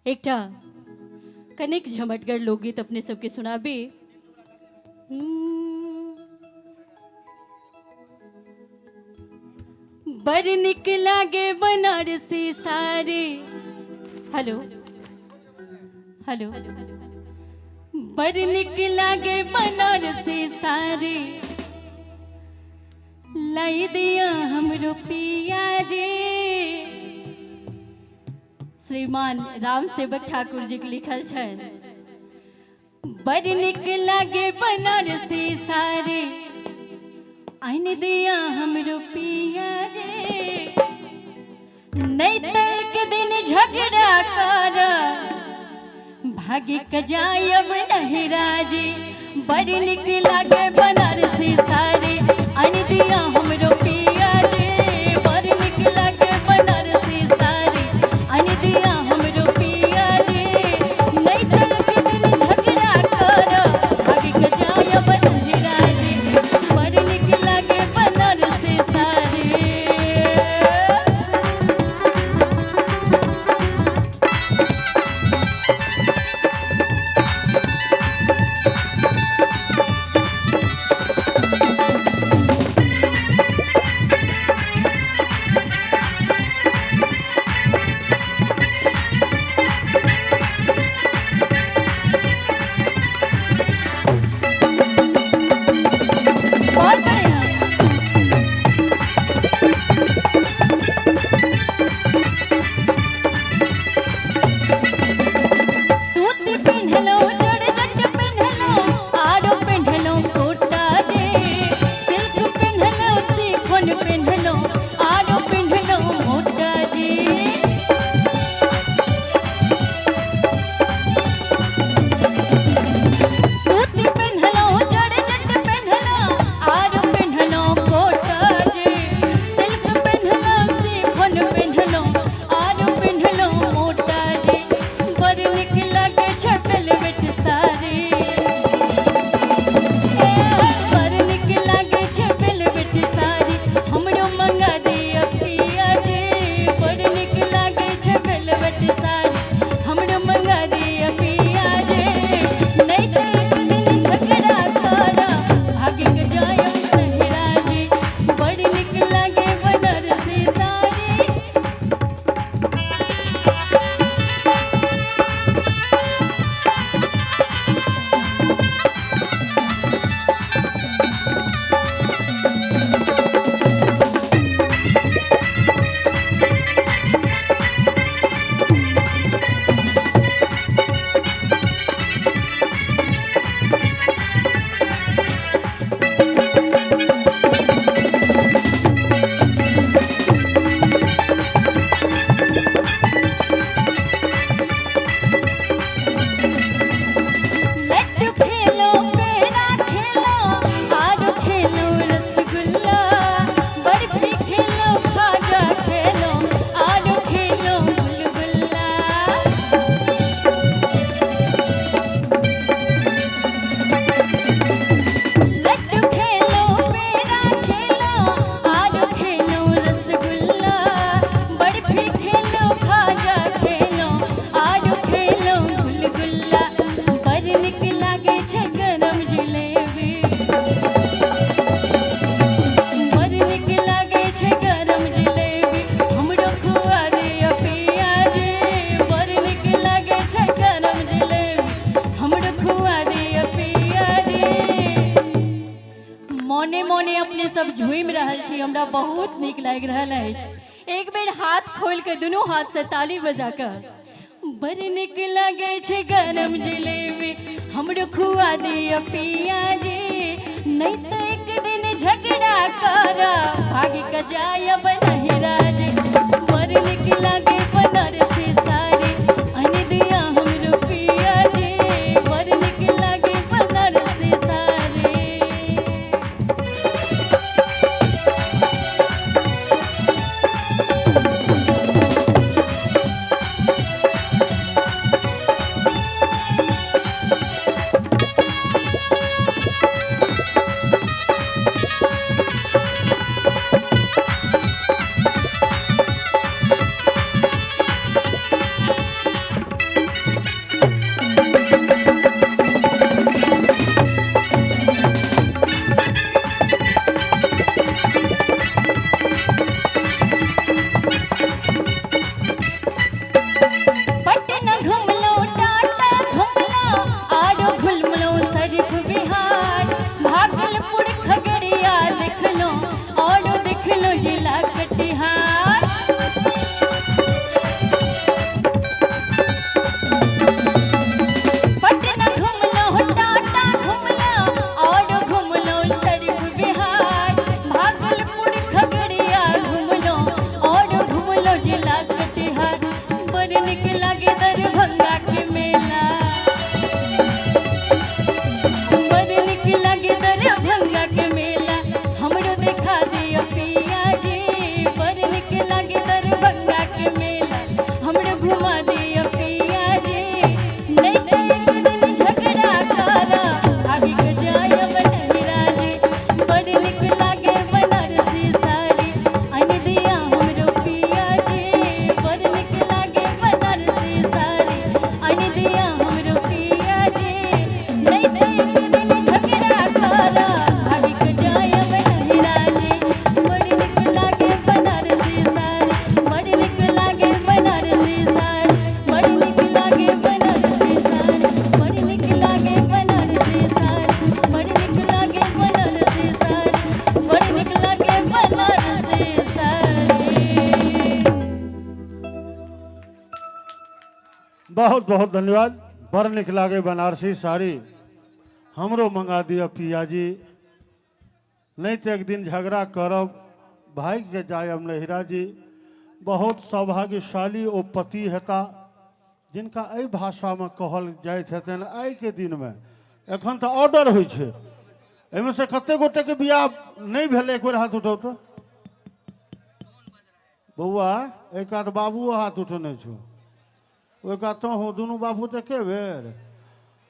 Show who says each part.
Speaker 1: एकटा कनिक झमटगर लोकगीत अपने सबके सुनाबी। बड़ निक लागे बनारसी साड़ी। Hello hello. बड़ निक लागे बनारसी साड़ी, लाई दिया हमरो पिया जी। श्रीमान राम सेवक ठाकुर जी के लिखल है। बड़ निक लागे बनारसी साड़ी, आइन दिया हमरो पिया जी। नहीं तल के दिन झगड़ा कर, भागी क जायब नहिरा जी। बड़ निक लागे बनारसी साड़ी, आइन दिया हमरो पिया जी। बड़ निक लागे बनारसी साड़ी, आइन दिया हमरो पिया जी। नहीं तल के दिन झगड़ा कर, भागी क जायब नहिरा जी। बड़ निक लागे बनारसी साड़ी। बहुत बढ़िया। सूती पिन्हलो, जड़जट पिन्हलो, आरो पिन्हलो कोटा जे। सिल्क पिन्हलो, शिफॉन पिन्हलो, आरो पिन्हलो मोटा जे। सूती पिन्हलो, जड़जट पिन्हलो, आरो पिन्हलो कोटा जे। सिल्क पिन्हलो, शिफॉन पिन्हलो, आरो पिन्हलो मोटा जे। बड़ निक लागे छटल बेट साड़ी, बड़ निक लागे छटल बेट साड़ी, हमरो मंगा दिया पिया जी। बड़ निक लागे छटल बेट साड़ी, हमरो मंगा दिया पिया जी। नहीं तो एक दिन झगड़ा कर, भागी के जायब नहिरा जी। बड़ निक लागे बनारसी साड़ी। लड्डू खेलो, पेड़ा खेलो, आरो खेलो रसगुल्ला। बर्फी खेलो, खाजा खेलो, आरो खेलो गुलगुल्ला। लड्डू खेलो, पेड़ा खेलो, आरो खेलो रसगुल्ला। बर्फी खेलो, खाजा खेलो, आरो खेलो गुलगुल्ला। बड़ निक लागे छै गरम जिलेबी, बड़ निक लागे छै गरम जिलेबी, हमरो खुआ दिया पिया जी। बड़ निक लागे छै गरम जिलेबी, हमरो खुआ दिया पिया जी। मोने मोने अपने सब झूम रहल छी, हमरा बहुत नीक लागि रहल अछि। एक बेर हाथ खोल के दुनू हाथ से ताली बजा कर। बड़ निक लागे छै गरम जिलेबी, हमरो खुआ दिया पिया जी। नहीं तो एक दिन झगड़ा कर, भागी क जायब नहिरा जी। बड़ निक लागे बनारसी साड़ी, आइन दिया हमरो पिया जी। बड़ निक लागे बनारसी साड़ी। लागे दरभंगा के मेला बड़ निक लागे दरभंगा के मेला हमरो देखा दिया पिया जी बड़ निक लागे दरभंगा के मेला हमरो घुमा दिया पिया जी नहीं तो एक दिन झगड़ा करा आगे के जाय बनहिरा जी बड़ निक लागे बनारसी साड़ी अन दिया हमरो पिया जी बड़ निक लागे बनारसी साड़ी अन दिया हमरो पिया जी नहीं तो एक दिन झगड़ा करा आगे के जाय बनहिरा जी बड़ निक लागे बनारसी साड़ी बड़ निक लागे बनारसी साड़ी बड़ निक लागे बनारसी साड़ी बड़ निक लागे बनारसी साड़ी बड़ निक लागे बनारसी साड़ी बड़ निक लागे बनारसी साड़ी।
Speaker 2: बहुत बहुत धन्यवाद। बड़ निक लागे बनारसी साड़ी हमरो मंगा दिया पिया जी नहीं तो एक दिन झगड़ा करब भाई के जायब नहिरा जी। बहुत सौभाग्यशाली ओ पति हेता जिनका एहि भाषा में कहल जाइत हेतनि आइ के दिन में एखन तो ऑर्डर होइ छै एहिमे से कते गोटे के बियाह नहीं भेलै एक बेर हाथ उठाउ तो बउआ एक आध बाबू हाथ उठेने छौ ओहि का तो दुनू बाबू तो एके बेर